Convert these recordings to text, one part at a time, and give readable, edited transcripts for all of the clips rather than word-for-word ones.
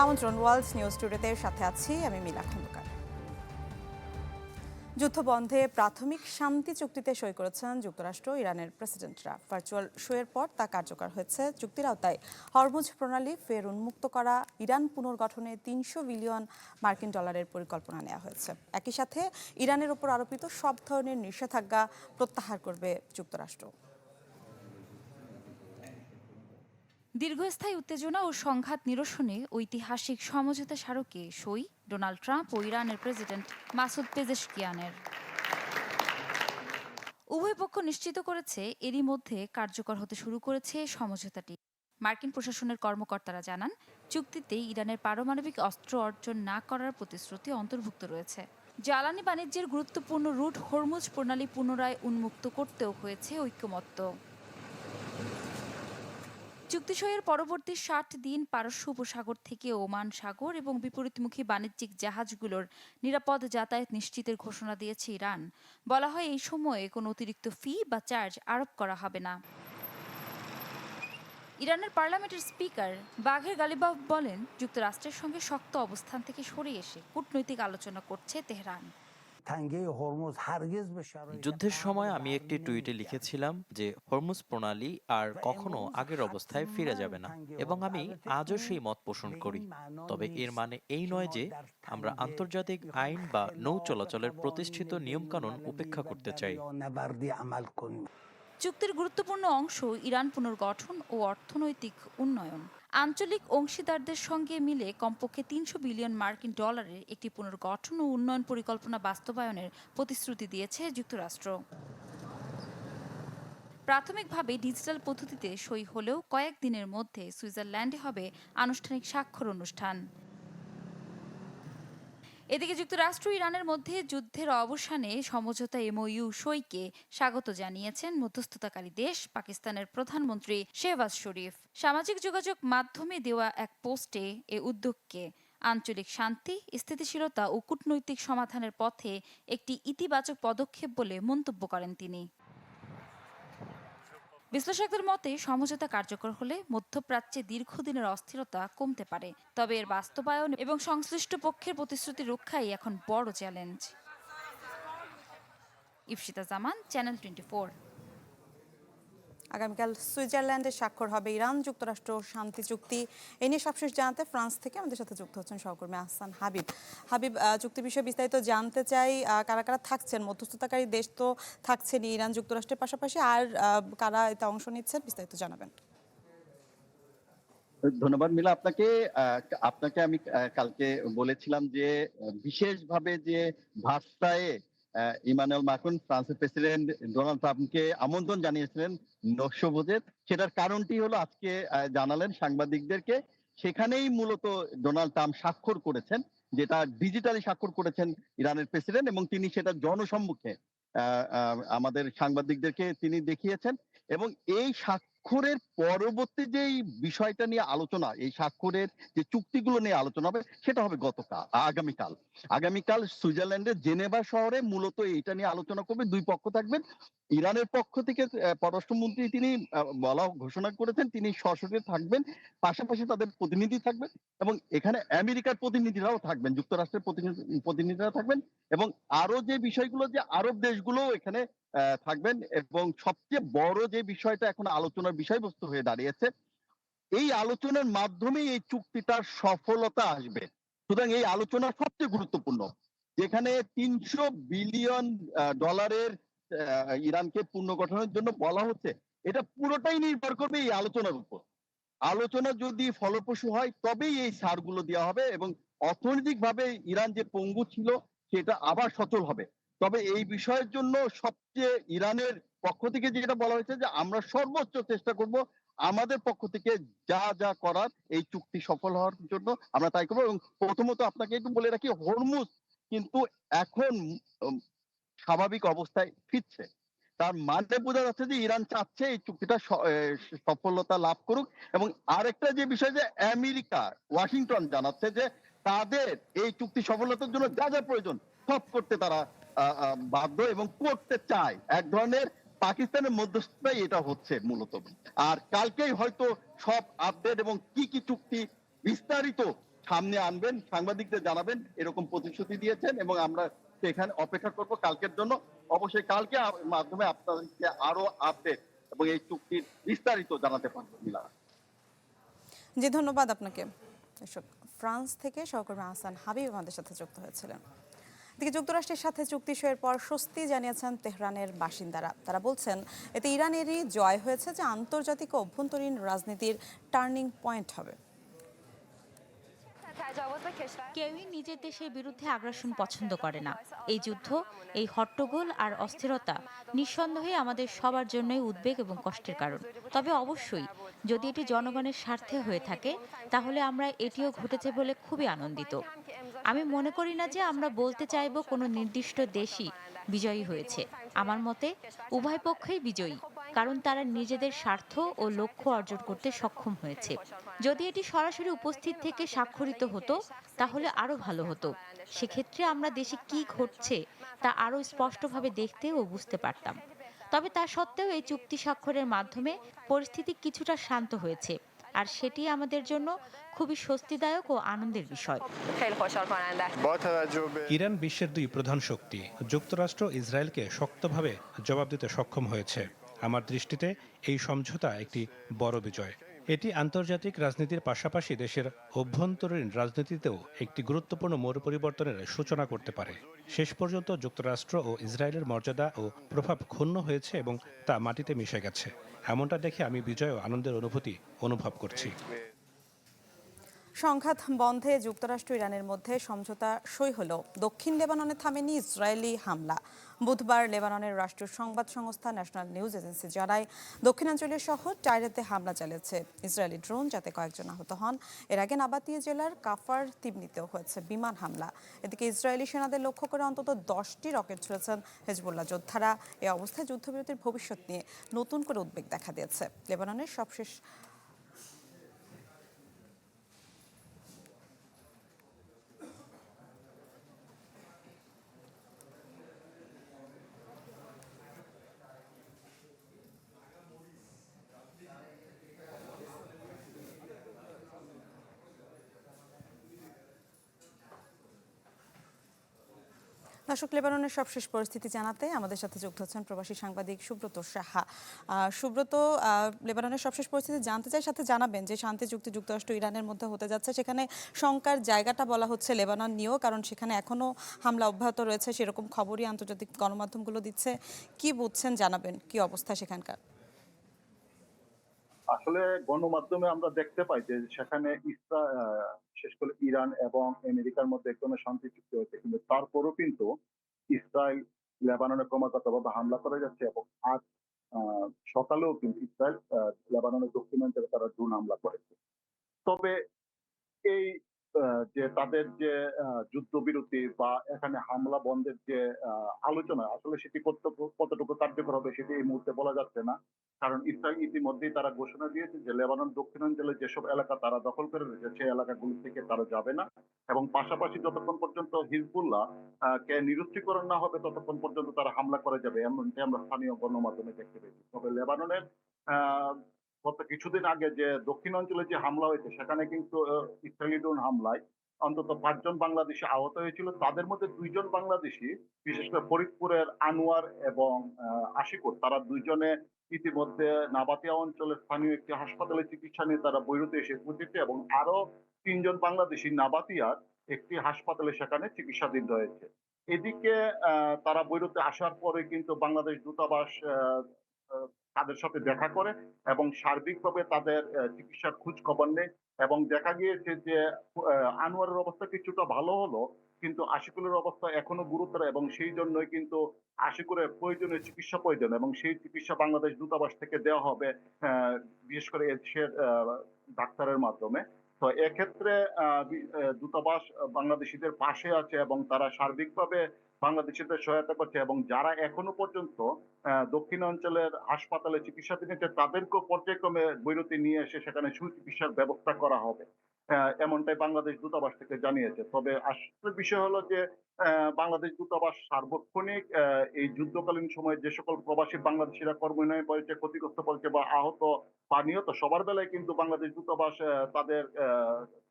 আমন্ত্রণ world news টুডেতে সাথে আছি আমি মিলা খন্দকার। যুদ্ধবন্ধে প্রাথমিক শান্তি চুক্তিতে সই করেছেন যুক্তরাষ্ট্র ইরানের প্রেসিডেন্টরা। ভার্চুয়াল শোয়ের পর তা কার্যকর হয়েছে। চুক্তির আওতায় হরমুজ প্রণালী ফের উন্মুক্ত করা, ইরান পুনর্গঠনে $300 বিলিয়ন পরিকল্পনা নেওয়া হয়েছে। একই সাথে ইরানের উপর আরোপিত সব ধরনের নিষেধাজ্ঞা প্রত্যাহার করবে যুক্তরাষ্ট্র। দীর্ঘস্থায়ী উত্তেজনা ও সংঘাত নিরসনে ঐতিহাসিক সমঝোতা স্মারকে সই ডোনাল্ড ট্রাম্প ও ইরানের প্রেসিডেন্ট মাসুদ পেজেশকিয়ানের। উভয় পক্ষ নিশ্চিত করেছে এরই মধ্যে কার্যকর হতে শুরু করেছে সমঝোতাটি। মার্কিন প্রশাসনের কর্মকর্তারা জানান, চুক্তিতে ইরানের পারমাণবিক অস্ত্র অর্জন না করার প্রতিশ্রুতি অন্তর্ভুক্ত রয়েছে। জ্বালানি বাণিজ্যের গুরুত্বপূর্ণ রুট হরমুজ প্রণালী পুনরায় উন্মুক্ত করতেও হয়েছে ঐকমত্য। চুক্তি সইয়ের পরবর্তী 60 দিন পারস্য উপসাগর থেকে ওমান সাগর এবং বিপরীতমুখী বাণিজ্যিক জাহাজগুলোর নিরাপদ যাতায়াত নিশ্চিতের ঘোষণা দিয়েছে ইরান। বলা হয়, এই সময়ে কোনো অতিরিক্ত ফি বা চার্জ আরোপ করা হবে না। ইরানের পার্লামেন্টের স্পিকার বাঘের গালিবাফ বলেন, যুক্তরাষ্ট্রের সঙ্গে শক্ত অবস্থান থেকে সরে এসে কূটনৈতিক আলোচনা করছে তেহরান। যুদ্ধের সময় আমি একটি টুইটে লিখেছিলাম যে হরমুজ প্রণালী আর কখনো আগের অবস্থায় ফিরে যাবে না, এবং আমি আজও সেই মত পোষণ করি। তবে এর মানে এই নয় যে আমরা আন্তর্জাতিক আইন বা নৌ চলাচলের প্রতিষ্ঠিত নিয়মকানুন উপেক্ষা করতে চাই। চুক্তির গুরুত্বপূর্ণ অংশ ইরান পুনর্গঠন ও অর্থনৈতিক উন্নয়ন। আঞ্চলিক অংশীদারদের সঙ্গে মিলে কমপক্ষে $300 বিলিয়ন একটি পুনর্গঠন ও উন্নয়ন পরিকল্পনা বাস্তবায়নের প্রতিশ্রুতি দিয়েছে যুক্তরাষ্ট্র। প্রাথমিকভাবে ডিজিটাল পদ্ধতিতে সই হলেও কয়েকদিনের মধ্যে সুইজারল্যান্ডে হবে আনুষ্ঠানিক স্বাক্ষর অনুষ্ঠান। এদিকে যুক্তরাষ্ট্র ইরানের মধ্যে যুদ্ধের অবসানে সমঝোতা MOU সইকে স্বাগত জানিয়েছেন মধ্যস্থতাকারী দেশ পাকিস্তানের প্রধানমন্ত্রী শেহবাজ শরীফ। সামাজিক যোগাযোগ মাধ্যমে দেওয়া এক পোস্টে এ উদ্যোগকে আঞ্চলিক শান্তি, স্থিতিশীলতা ও কূটনৈতিক সমাধানের পথে একটি ইতিবাচক পদক্ষেপ বলে মন্তব্য করেন তিনি। বিশ্লেষকদের মতে, সমঝোতা কার্যকর হলে মধ্যপ্রাচ্যে দীর্ঘদিনের অস্থিরতা কমতে পারে। তবে এর বাস্তবায়ন এবং সংশ্লিষ্ট পক্ষের প্রতিশ্রুতি রক্ষাই এখন বড় চ্যালেঞ্জ। ইফশিতা জামান, চ্যানেল 24। আগামীকাল সুইজারল্যান্ডে স্বাক্ষর হবে ইরান যুক্তরাষ্ট্র শান্তি চুক্তি। এ নিয়ে সবশেষ জানতে ফ্রান্স থেকে আমাদের সাথে যুক্ত হচ্ছেন সহকর্মী আহসান হাবিব। হাবিব, চুক্তি বিষয়ে বিস্তারিত জানতে চাই। কারা কারা থাকছেন? মধ্যস্থতাকারী দেশ তো থাকছেনই ইরান যুক্তরাষ্ট্রের পাশাপাশি, আর কারা এতে অংশ নিচ্ছেন বিস্তারিত জানাবেন। ধন্যবাদ মিলা আপনাকে। আপনাকে আমি কালকে বলেছিলাম যে বিশেষভাবে যে ভার্সাইয়ে ইমানুয়েল মাক্রন ফ্রান্সের প্রেসিডেন্ট ডোনাল্ড ট্রাম্পকে আমন্ত্রণ জানিয়েছিলেন নৈশভোজের, সেটার কারণটি হলো আজকে জানালেন সাংবাদিকদেরকে। সেখানেই মূলত ডোনাল্ড ট্রাম্প স্বাক্ষর করেছেন, যেটা ডিজিটালি স্বাক্ষর করেছেন ইরানের প্রেসিডেন্ট, এবং তিনি সেটা জনসম্মুখে আমাদের সাংবাদিকদেরকে তিনি দেখিয়েছেন। এবং এই স্বাক্ষরের পরবর্তী যেই বিষয়টা নিয়ে আলোচনা, এই স্বাক্ষরের যে চুক্তিগুলো নিয়ে আলোচনা হবে, সেটা হবে আগামীকাল সুইজারল্যান্ডের জেনেভা শহরে মূলত এটা নিয়ে আলোচনা করবে। দুই পক্ষ থাকবেন। ইরানের পক্ষ থেকে পররাষ্ট্রমন্ত্রী তিনি ঘোষণা করেছেন তিনি সশরীরে থাকবেন, পাশাপাশি তাদের প্রতিনিধি থাকবেন, এবং এখানে আমেরিকার প্রতিনিধিরাও থাকবেন, যুক্তরাষ্ট্রের প্রতিনিধিরা থাকবেন, এবং আরো যে বিষয়গুলো, যে আরব দেশগুলো এখানে থাকবেন। এবং সবচেয়ে বড় যে বিষয়টা এখন আলোচনার বিষয়বস্তু হয়ে দাঁড়িয়েছে, এই আলোচনার মাধ্যমেই এই চুক্তিটার সফলতা আসবে। সুতরাং এই আলোচনা সবচেয়ে গুরুত্বপূর্ণ, যেখানে $300 বিলিয়ন ইরানকে পুনর্গঠনের জন্য বলা হচ্ছে। এটা পুরোটাই নির্ভর করবে এই আলোচনার উপর। আলোচনা যদি ফলপ্রসূ হয় তবেই এই ছাড়গুলো দেওয়া হবে, এবং অর্থনৈতিকভাবে ইরান যে পঙ্গু ছিল সেটা আবার সচল হবে। তবে এই বিষয়ের জন্য সবচেয়ে ইরানের পক্ষ থেকে যেটা বলা হয়েছে যে আমরা সর্বোচ্চ চেষ্টা করব, আমাদের পক্ষ থেকে যা যা করার এই চুক্তি সফল হওয়ার জন্য আমরা তাই করবো। এবং প্রথমত আপনাকে একটু বলে রাখি, হরমুজ কিন্তু এখন স্বাভাবিক অবস্থায় ফিরছে। তার মানে বোঝা যাচ্ছে যে ইরান চাচ্ছে এই চুক্তিটা সফলতা লাভ করুক। এবং আরেকটা যে বিষয়, যে আমেরিকা, ওয়াশিংটন জানাচ্ছে যে তাদের এই চুক্তি সফলতার জন্য যা যা প্রয়োজন সব করতে তারা বাধ্য এবং করতে চায়। এক ধরনের পাকিস্তানের মধ্যস্থতাই এটা হচ্ছে মূলত। আর কালকেই হয়তো সব আপডেট এবং কি কি চুক্তি বিস্তারিত সামনে আনবেন, সাংবাদিকদের জানাবেন, এরকম প্রতিশ্রুতি দিয়েছেন এবং আমরা সেখানে অপেক্ষা করব কালকের জন্য। অবশ্যই কালকে মাধ্যমে আপনাদেরকে আরো আপডেট এবং এই চুক্তির বিস্তারিত জানাতে পারবো। জি, ধন্যবাদ আপনাকে। দর্শক, ফ্রান্স থেকে সহকর্মী আহসান হাবিব আমাদের সাথে যুক্ত হয়েছিলেন। এদিকে যুক্তরাষ্ট্রের সাথে চুক্তি সইয়ের পর স্বস্তি জানিয়েছেন তেহরানের বাসিন্দারা। তারা বলছেন এতে ইরানেরই জয় হয়েছে, যে আন্তর্জাতিক ও অভ্যন্তরীণ রাজনীতির টার্নিং পয়েন্ট হবে। কেউই নিজের দেশের বিরুদ্ধে আগ্রাসন পছন্দ করে না। এই যুদ্ধ, এই হট্টগোল আর অস্থিরতা নিঃসন্দেহে আমাদের সবার জন্যই উদ্বেগ এবং কষ্টের কারণ। তবে অবশ্যই যদি এটি জনগণের স্বার্থে হয়ে থাকে, তাহলে আমরা এটিও ঘটেছে বলে খুবই আনন্দিত। আমি মনে করি না যে আমরা বলতে চাইব কোনো নির্দিষ্ট দেশই বিজয়ী হয়েছে। আমার মতে উভয় পক্ষই বিজয়ী, কারণ তারা নিজেদের স্বার্থ ও লক্ষ্য অর্জন করতে সক্ষম হয়েছে। যদি এটি সরাসরি উপস্থিত থেকে স্বাক্ষরিত হতো, তাহলে আরো ভালো হতো। সেক্ষেত্রে আমরা দেশে কি ঘটছে তা আরো স্পষ্টভাবে দেখতে ও বুঝতে পারতাম। তবে তা সত্ত্বেও এই চুক্তি স্বাক্ষরের মাধ্যমে পরিস্থিতি কিছুটা শান্ত হয়েছে, আর সেটি আমাদের জন্য খুবই স্বস্তিদায়ক ও আনন্দের বিষয়। ইরান বিশ্বের দুই প্রধান শক্তি। যুক্তরাষ্ট্র ইসরায়েলকে শক্তভাবে জবাব দিতে সক্ষম হয়েছে। আমার দৃষ্টিতে এই সমঝোতা একটি বড় বিজয়। এটি আন্তর্জাতিক রাজনীতির পাশাপাশি দেশের অভ্যন্তরীণ রাজনীতিতেও একটি গুরুত্বপূর্ণ মোড় পরিবর্তনের সূচনা করতে পারে। শেষ পর্যন্ত যুক্তরাষ্ট্র ও ইসরায়েলের মর্যাদা ও প্রভাব ক্ষুণ্ণ হয়েছে এবং তা মাটিতে মিশে গেছে। এমনটা দেখে আমি বিজয় ও আনন্দের অনুভূতি অনুভব করছি। সংঘাত বন্ধে যুক্তরাষ্ট্র ইরানের মধ্যে সমঝোতা সই হলো। দক্ষিণ লেবাননে থামেনি ইসরায়েলি হামলা। বুধবার লেবাননের রাষ্ট্রীয় সংবাদ সংস্থা ন্যাশনাল নিউজ এজেন্সি জানায়, দক্ষিণাঞ্চলীয় শহর টাইরেতে হামলা চালিয়েছে ইসরায়েলি ড্রোন, যাতে কয়েকজন আহত হন। এর আগে নাবাতিয়া জেলার কাফার তিবনিতেও হয়েছে বিমান হামলা। এদিকে ইসরায়েলি সেনাদের লক্ষ্য করে অন্তত 10টি রকেট ছুড়েছেন হেজবুল্লাহ যোদ্ধারা। এ অবস্থায় যুদ্ধবিরতির ভবিষ্যৎ নিয়ে নতুন করে উদ্বেগ দেখা দিয়েছে। লেবাননের সবশেষ দর্শক, লেবাননের সবশেষ পরিস্থিতি জানাতে আমাদের সাথে যুক্ত হচ্ছেন প্রবাসী সাংবাদিক সুব্রত সাহা। সুব্রত, লেবাননের সবশেষ পরিস্থিতি জানতে চাই, সাথে জানাবেন যে শান্তি চুক্তি যুক্তরাষ্ট্র ইরানের মধ্যে হতে যাচ্ছে, সেখানে শঙ্কার জায়গাটা বলা হচ্ছে লেবানন নিয়েও, কারণ সেখানে এখনো হামলা অব্যাহত রয়েছে, সেরকম খবরই আন্তর্জাতিক গণমাধ্যমগুলো দিচ্ছে। কি বুঝছেন জানাবেন, কি অবস্থা সেখানকার? আসলে গণমাধ্যমে আমরা দেখতে পাই যে সেখানে বিশেষ করে ইরান এবং আমেরিকার মধ্যে কোনো শান্তি চুক্তি হয়েছে, কিন্তু তারপরও কিন্তু ইসরায়েল লেবাননে ক্রমাগতভাবে হামলা করে যাচ্ছে এবং আজ সকালেও কিন্তু ইসরায়েল লেবাননের দক্ষিণাঞ্চলে তারা ড্রোন হামলা করেছে। তবে এই যে তাদের যে যুদ্ধবিরতি বা এখানে হামলা বন্ধের যে আলোচনা, আসলে সেটি কতটুকু কার্যকর হবে সেটি এই মুহূর্তে বলা যাচ্ছে না। কারণ ইসরায়েল ইতিমধ্যেই তারা ঘোষণা দিয়েছে যে লেবানন দক্ষিণাঞ্চলে যেসব এলাকা তারা দখল করে রয়েছে সেই এলাকাগুলি থেকে তারা যাবে না, এবং পাশাপাশি যতক্ষণ পর্যন্ত হিজবুল্লাহ কে নিরস্ত্রীকরণ না হবে ততক্ষণ পর্যন্ত তারা হামলা করে যাবে, এমনটি আমরা স্থানীয় গণমাধ্যমে দেখতে পেয়েছি। তবে লেবাননের আহ গত কিছুদিন আগে যে দক্ষিণাঞ্চলে যে হামলা হয়েছে সেখানে কিন্তু ইসরায়েলি ড্রোন হামলায় অন্তত 5 জন বাংলাদেশি আহত হয়েছিল। তাদের মধ্যে 2 জন বাংলাদেশি, বিশেষ করে ফরিদপুরের আনোয়ার এবং আশিকুর, তারা দুইজনে ইতিমধ্যে নাবাতিয়া অঞ্চলের স্থানীয় একটি হাসপাতালে চিকিৎসা নিয়ে তারা বৈরুতে এসে পৌঁছেছে, এবং আরো 3 জন বাংলাদেশি নাবাতিয়ার একটি হাসপাতালে সেখানে চিকিৎসাধীন রয়েছে। এদিকে তারা বৈরুতে আসার পরে কিন্তু বাংলাদেশ দূতাবাস তাদের সাথে দেখা করে এবং সার্বিকভাবে তাদের চিকিৎসার খোঁজ খবর নেয়, এবং দেখা গিয়েছে যে আনোয়ারের অবস্থা কিছুটা ভালো হলো, কিন্তু আশিকুলের অবস্থা এখনো গুরুতর, এবং সেই জন্যই কিন্তু আশিকুরের প্রয়োজনীয় চিকিৎসা প্রয়োজন, এবং সেই চিকিৎসা বাংলাদেশ দূতাবাস থেকে দেওয়া হবে বিশেষ করে এদেশের ডাক্তারের মাধ্যমে। তো এক্ষেত্রে দূতাবাস বাংলাদেশিদের পাশে আছে এবং তারা সার্বিকভাবে বাংলাদেশিদের সহায়তা করছে, এবং যারা এখনো পর্যন্ত দক্ষিণাঞ্চলের হাসপাতালে চিকিৎসাধীন আছে তাদেরকেও পর্যায়ক্রমে বৈরুতে নিয়ে এসে সেখানে সুচিকিৎসার ব্যবস্থা করা হবে। এমনটাই বাংলাদেশ দূতাবাস থেকে জানিয়েছে। তবে আসল বিষয় হলো যে বাংলাদেশ দূতাবাস সার্বক্ষণিক এই যুদ্ধকালীন সময়ে যে সকল প্রবাসী বাংলাদেশিরা কর্মবিনয় করেছে, ক্ষতিগ্রস্ত করেছে বা আহত বা নিহত সবার বেলায় কিন্তু বাংলাদেশ দূতাবাস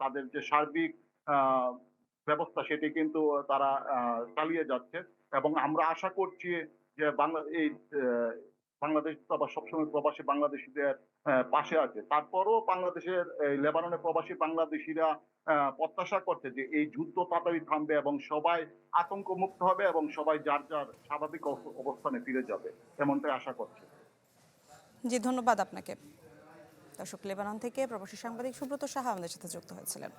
তাদের যে সার্বিক আ ব্যবস্থা সেটি কিন্তু তারা চালিয়ে যাচ্ছে এবং আমরা আশা করছি যে বাংলাদেশ দূতাবাস সবসময় প্রবাসী বাংলাদেশীদের পাশে আছে। তারপরও বাংলাদেশের এই লেবাননের প্রবাসী বাংলাদেশীরা প্রত্যাশা করছে যে এই যুদ্ধ তাড়াতাড়ি থামবে এবং সবাই আতঙ্কমুক্ত হবে এবং সবাই যার স্বাভাবিক অবস্থানে ফিরে যাবে। এমনটাই আশা করছে। জি, ধন্যবাদ আপনাকে। দর্শক, লেবানন থেকে প্রবাসী সাংবাদিক সুব্রত সাহা আমাদের সাথে যুক্ত হয়েছিলেন।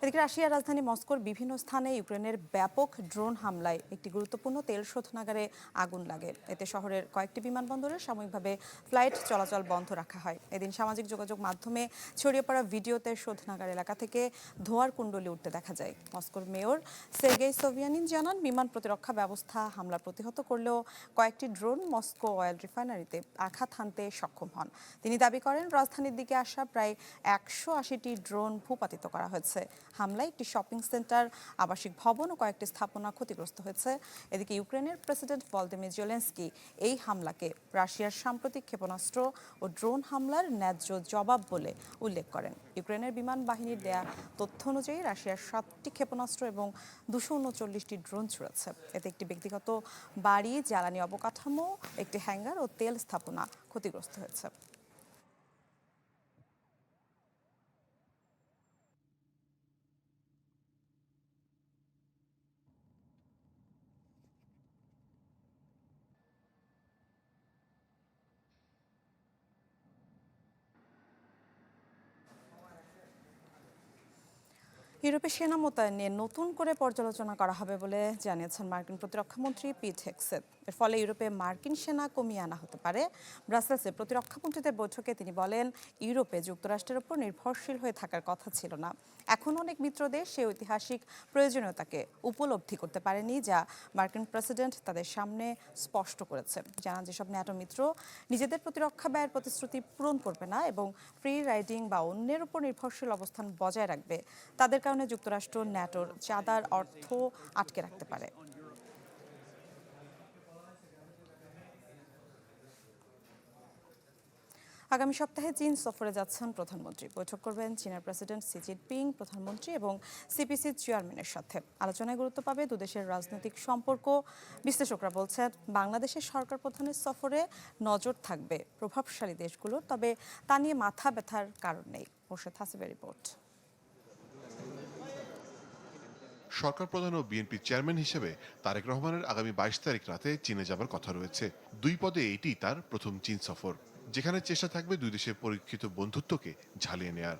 এদিকে রাশিয়ার রাজধানী মস্কোর বিভিন্ন স্থানে ইউক্রেনের ব্যাপক ড্রোন হামলায় একটি গুরুত্বপূর্ণ তেল শোধনাগারে আগুন লাগে। এতে শহরের কয়েকটি বিমানবন্দরে সাময়িকভাবে ফ্লাইট চলাচল বন্ধ রাখা হয়। এদিন সামাজিক যোগাযোগ মাধ্যমে ছড়িয়ে পড়া ভিডিওতে শোধনাগার এলাকা থেকে ধোঁয়ার কুণ্ডলি উঠতে দেখা যায়। মস্কোর মেয়র সের্গেই সোভিয়ানিন জানান, বিমান প্রতিরক্ষা ব্যবস্থা হামলা প্রতিহত করলেও কয়েকটি ড্রোন মস্কো অয়েল রিফাইনারিতে আঘাত হানতে সক্ষম হন। তিনি দাবি করেন, রাজধানীর দিকে আসা প্রায় ১৮০টি ড্রোন ভূপাতিত করা হয়েছে। হামলায় একটি শপিং সেন্টার, আবাসিক ভবন ও কয়েকটি স্থাপনা ক্ষতিগ্রস্ত হয়েছে। এদিকে ইউক্রেনের প্রেসিডেন্ট ভলোদিমির জেলেনস্কি এই হামলাকে রাশিয়ার সাম্প্রতিক ক্ষেপণাস্ত্র ও ড্রোন হামলার ন্যায্য জবাব বলে উল্লেখ করেন। ইউক্রেনের বিমান বাহিনীর দেয়া তথ্য অনুযায়ী রাশিয়ার 7টি ক্ষেপণাস্ত্র এবং 239টি ড্রোন ছুড়েছে। এতে একটি ব্যক্তিগত বাড়ি, জ্বালানি অবকাঠামো, একটি হ্যাঙ্গার ও তেল স্থাপনা ক্ষতিগ্রস্ত হয়েছে। ইউরোপে সেনা মোতায়েন নিয়ে নতুন করে পর্যালোচনা করা হবে বলে জানিয়েছেন মার্কিন প্রতিরক্ষামন্ত্রী পিট হেগসেথ। এর ফলে ইউরোপে মার্কিন সেনা কমিয়ে আনা হতে পারে। ব্রাসেলসে প্রতিরক্ষামন্ত্রীদের বৈঠকে তিনি বলেন, ইউরোপে যুক্তরাষ্ট্রের উপর নির্ভরশীল হয়ে থাকার কথা ছিল না। এখন অনেক মিত্র দেশ সেই ঐতিহাসিক প্রয়োজনীয়তাকে উপলব্ধি করতে পারেনি, যা মার্কিন প্রেসিডেন্ট তাদের সামনে স্পষ্ট করেছে। জানান, যেসব ন্যাটো মিত্র নিজেদের প্রতিরক্ষা ব্যয়ের প্রতিশ্রুতি পূরণ করবে না এবং ফ্রি রাইডিং বা অন্যের উপর নির্ভরশীল অবস্থান বজায় রাখবে, তাদের কারণে যুক্তরাষ্ট্র ন্যাটোর চাঁদার অর্থ আটকে রাখতে পারে। আগামী সপ্তাহে চীন সফরে যাচ্ছেন প্রধানমন্ত্রী। বৈঠক করবেন চীনের প্রেসিডেন্ট শি জিনপিং, প্রধানমন্ত্রী এবং সিপিসির চেয়ারম্যানের সাথে। আলোচনায় গুরুত্ব পাবে দুদেশের রাজনৈতিক সম্পর্ক। বিশ্লেষকরা বলছেন, বাংলাদেশের সরকার প্রধানের সফরে নজর থাকবে প্রভাবশালী দেশগুলোর, তবে তা নিয়ে মাথা ব্যথার কারণ নেই। মোর্শেদ হাসিবের রিপোর্ট। সরকার প্রধান ও বিএনপি চেয়ারম্যান হিসেবে তারেক রহমানের আগামী 22 তারিখ রাতে চীনে যাবার কথা রয়েছে। দুই পদে এটি তার প্রথম চীন সফর, যেখানে চেষ্টা থাকবে দুই দেশের পরীক্ষিত বন্ধুত্বকে ঝালিয়ে নেয়ার।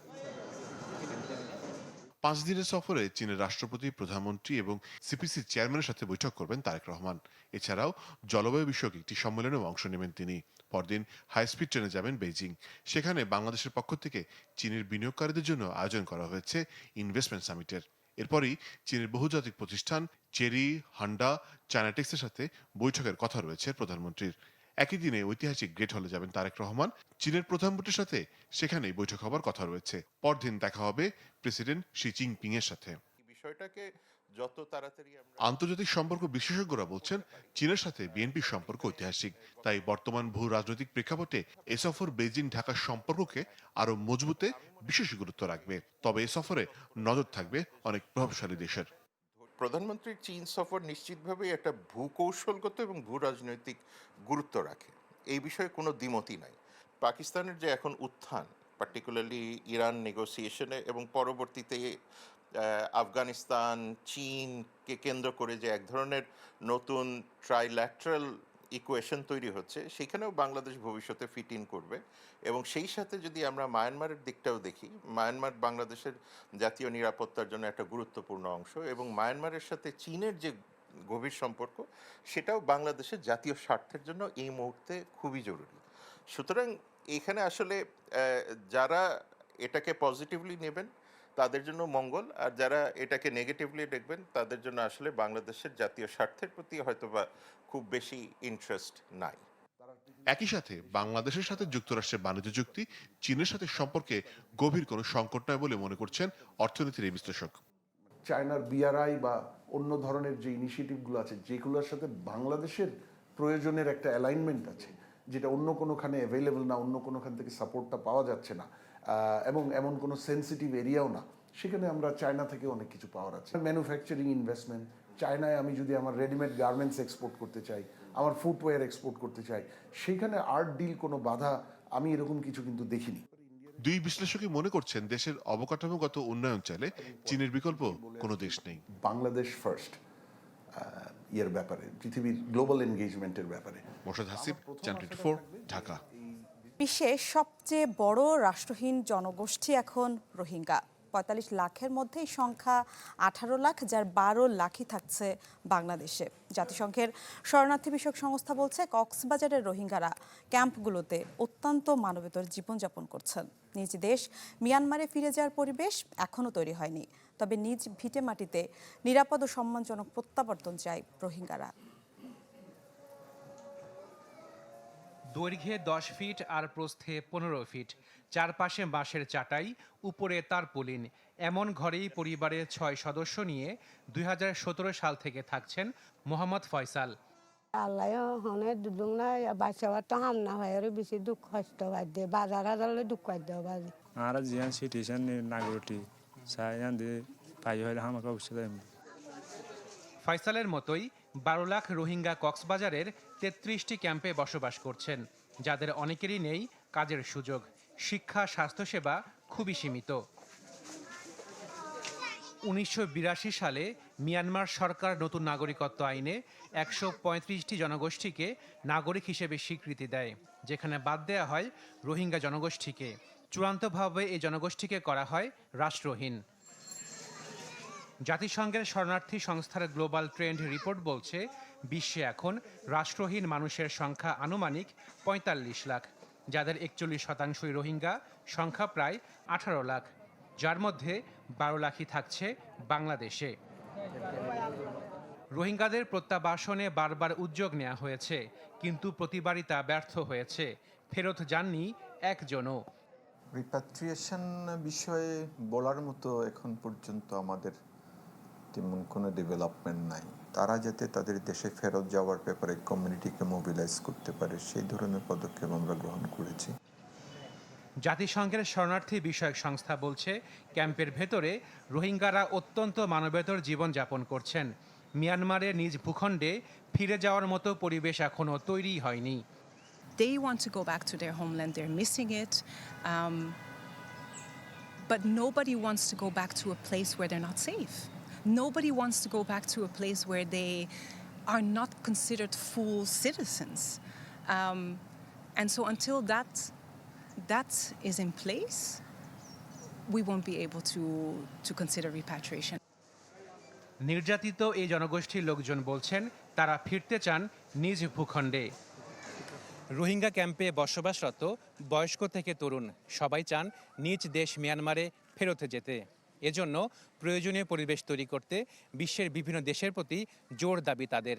5 দিনের সফরে চীনের রাষ্ট্রপতি, প্রধানমন্ত্রী এবং সিপিসির চেয়ারম্যানের সাথে বৈঠক করবেন তারেক রহমান। এছাড়াও জলবায়ু বিষয়ক একটি সম্মেলনেও অংশ নেবেন তিনি। পরদিন হাই স্পিড ট্রেনে যাবেন বেইজিং। সেখানে বাংলাদেশের পক্ষ থেকে চীনের বিনিয়োগকারীদের জন্য আয়োজন করা হয়েছে ইনভেস্টমেন্ট সামিটের। এরপরই চীনের বহুজাতিক প্রতিষ্ঠান চেরি, হান্ডা, চায়নাটেক্সের সাথে বৈঠকের কথা রয়েছে প্রধানমন্ত্রীর। একই দিনে ঐতিহাসিক গ্রেট হলে যাবেন তারেক রহমান। চীনের প্রধানমন্ত্রীর সাথে সেখানেই বৈঠক হবার কথা রয়েছে। পরদিন দেখা হবে প্রেসিডেন্ট শি জিনপিং এর সাথে। বিষয়টাকে যত তাড়াতাড়ি আন্তর্জাতিক সম্পর্ক বিশেষজ্ঞরা বলছেন, চীনের সাথে বিএনপির সম্পর্ক ঐতিহাসিক। তাই বর্তমান ভূ রাজনৈতিক প্রেক্ষাপটে এ সফর বেইজিং ঢাকার সম্পর্ককে আরো মজবুতে বিশেষ গুরুত্ব রাখবে। তবে এ সফরে নজর থাকবে অনেক প্রভাবশালী দেশের। প্রধানমন্ত্রীর চীন সফর নিশ্চিতভাবেই একটা ভূকৌশলগত এবং ভূ রাজনৈতিক গুরুত্ব রাখে, এই বিষয়ে কোনো দ্বিমতই নাই। পাকিস্তানের যে এখন উত্থান, পার্টিকুলারলি ইরান নেগোসিয়েশনে এবং পরবর্তীতে আফগানিস্তান, চীনকে কেন্দ্র করে যে এক ধরনের নতুন ট্রাইল্যাটারাল ইকুয়েশন তৈরি হচ্ছে, সেখানেও বাংলাদেশ ভবিষ্যতে ফিট ইন করবে। এবং সেই সাথে যদি আমরা মায়ানমারের দিকটাও দেখি, মায়ানমার বাংলাদেশের জাতীয় নিরাপত্তার জন্য একটা গুরুত্বপূর্ণ অংশ এবং মায়ানমারের সাথে চীনের যে গভীর সম্পর্ক, সেটাও বাংলাদেশের জাতীয় স্বার্থের জন্য এই মুহূর্তে খুবই জরুরি। সুতরাং এখানে আসলে যারা এটাকে পজিটিভলি নেবেন তাদের জন্য মঙ্গল, আর যারা এটাকে নেগেটিভলি দেখবেন তাদের জন্য আসলে বাংলাদেশের জাতীয় স্বার্থের প্রতি হয়তোবা খুব বেশি ইন্টারেস্ট নাই। একই সাথে বাংলাদেশের সাথে যুক্তরাষ্ট্রের বাণিজ্য চুক্তি চীনের সাথে সম্পর্কে গভীর কোনো সংকট নয় বলে মনে করছেন অর্থনীতির এই বিশ্লেষক। চায়নার বিআরআই বা অন্য ধরনের যে ইনিশিয়েটিভগুলো আছে যেগুলোর সাথে বাংলাদেশের প্রয়োজনের একটা অ্যালাইনমেন্ট আছে, যেটা অন্য কোনোখানে অ্যাভেলেবল না, অন্য কোনোখান থেকে সাপোর্টটা পাওয়া যাচ্ছে না, এবং এমন কোনো সেন্সিটিভ এরিয়াও না, সেখানে আমরা চায়না থেকে অনেক কিছু পাওয়ার আছে। ম্যানুফ্যাকচারিং ইনভেস্টমেন্ট, চায়নায় আমি যদি আমার রেডিমেড গার্মেন্টস এক্সপোর্ট করতে চাই, আমার ফুটওয়্যার এক্সপোর্ট করতে চাই, সেইখানে আর্ট ডিল কোনো বাধা আমি এরকম কিছু কিন্তু দেখিনি। দুই বিশ্লেষকই মনে করছেন দেশের অবকাঠামোগত উন্নয়ন চাইলে চীনের বিকল্প কোনো দেশ নেই। বাংলাদেশ ফার্স্ট এর ব্যাপারে, পৃথিবীর গ্লোবাল এনগেজমেন্টের ব্যাপারে। মোর্শেদ হাসিব, চ্যানেল 24, ঢাকা। বিশ্বের সবচেয়ে বড় রাষ্ট্রহীন জনগোষ্ঠী এখন রোহিঙ্গা। ৪৫ লাখের মধ্যে এই সংখ্যা ১৮ লাখ, যার ১২ লাখই থাকছে বাংলাদেশে। জাতিসংঘের শরণার্থী বিষয়ক সংস্থা বলছে কক্সবাজারের রোহিঙ্গারা ক্যাম্পগুলোতে অত্যন্ত মানবেতর জীবনযাপন করছেন। নিজ দেশ মিয়ানমারে ফিরে যাওয়ার পরিবেশ এখনও তৈরি হয়নি, তবে নিজ ভিটে মাটিতে নিরাপদ ও সম্মানজনক প্রত্যাবর্তন চায় রোহিঙ্গারা। দৈর্ঘ্যে ১০ ফিট আর প্রস্থে ১৫ ফিট, চারপাশে বাঁশের চাটাই, উপরে তারপুলিন। এমন ঘরেই পরিবারের ৬ সদস্য নিয়ে ২০১৭ সাল থেকে থাকছেন মোহাম্মদ ফয়সাল। আল্লাহ হনে দুদুং না বাচ্চা তো হাম না হয় আর বেশি দুঃখ কষ্ট বাদে বাজার হাজারলে দুঃখ দেওয়া বাজে আর জিয়ান সিটিশন নাগরটি সায়ান দে পাই হইলে আমাকে অবশ্যই দেন। ফয়সালের মতোই ১২ লাখ রোহিঙ্গা কক্সবাজারের ৩৩টি ক্যাম্পে বসবাস করছেন, যাদের অনেকেরই নেই কাজের সুযোগ। শিক্ষা, স্বাস্থ্যসেবা খুবই সীমিত। ১৯৮২ সালে মিয়ানমার সরকার নতুন নাগরিকত্ব আইনে ১৩৫টি জনগোষ্ঠীকে নাগরিক হিসেবে স্বীকৃতি দেয়, যেখানে বাদ দেয়া হয় রোহিঙ্গা জনগোষ্ঠীকে। চূড়ান্তভাবে এই জনগোষ্ঠীকে করা হয় রাষ্ট্রহীন। জাতিসংঘের শরণার্থী সংস্থার গ্লোবাল ট্রেন্ড রিপোর্ট বলছে বিশ্বে এখন রাষ্ট্রহীন মানুষের সংখ্যা আনুমানিক ৪৫ লাখ, যাদের ৪১% রোহিঙ্গা, সংখ্যা প্রায় ১৮ লাখ, যার মধ্যে ১২ লাখই থাকছে বাংলাদেশে। রোহিঙ্গাদের প্রত্যাবাসনে বারবার উদ্যোগ নেওয়া হয়েছে, কিন্তু প্রতিবারই তা ব্যর্থ হয়েছে। ফেরত যাননি একজনও। রিপ্যাট্রিয়েশন বিষয়ে বলার মতো এখন পর্যন্ত আমাদের তেমন কোনো ডেভেলপমেন্ট নাই। তারা যাতে তাদের দেশে ফেরত যাওয়ার ব্যাপারে কমিউনিটিকে মোবিলাইজ করতে পারে, সেই ধরনের পদক্ষেপ আমরা গ্রহণ করেছি। জাতিসংঘের শরণার্থী বিষয়ক সংস্থা বলছে ক্যাম্পের ভেতরে রোহিঙ্গারা অত্যন্ত মানবেতর জীবনযাপন করছেন। মিয়ানমারের নিজ ভূখণ্ডে ফিরে যাওয়ার মতো পরিবেশ এখনও তৈরি হয়নি। They want to go back to their homeland, they're missing it, but nobody wants to go back to a place where they're not safe. Nobody wants to go back to a place where they are not considered full citizens. And so until that is in place, we won't be able to consider repatriation. নির্যাতিত এই জনগোষ্ঠীর লোকজন বলছেন তারা ফিরতে চান নিজ ভূখণ্ডে। রোহিঙ্গা ক্যাম্পে বসবাসরত বয়স্ক থেকে তরুণ সবাই চান নিজ দেশ মিয়ানমারে ফেরত যেতে। এজন্য প্রয়োজনীয় পরিবেশ তৈরি করতে বিশ্বের বিভিন্ন দেশের প্রতি জোর দাবি তাদের।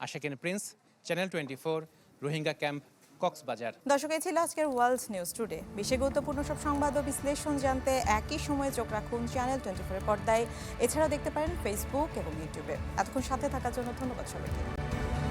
Ashakin Prince, channel 24, Rohingya camp, Cox's Bazar. দর্শক, এই ছিল আজকের ওয়ার্ল্ড নিউজ টুডে। বিশ্বের গুরুত্বপূর্ণ সব সংবাদ ও বিশ্লেষণ জানতে একই সময়ে চোখ রাখুন চ্যানেল 24 এর পর্দায়। এছাড়াও দেখতে পারেন ফেসবুক এবং ইউটিউবে। এতক্ষণ সাথে থাকার জন্য ধন্যবাদ সবাইকে।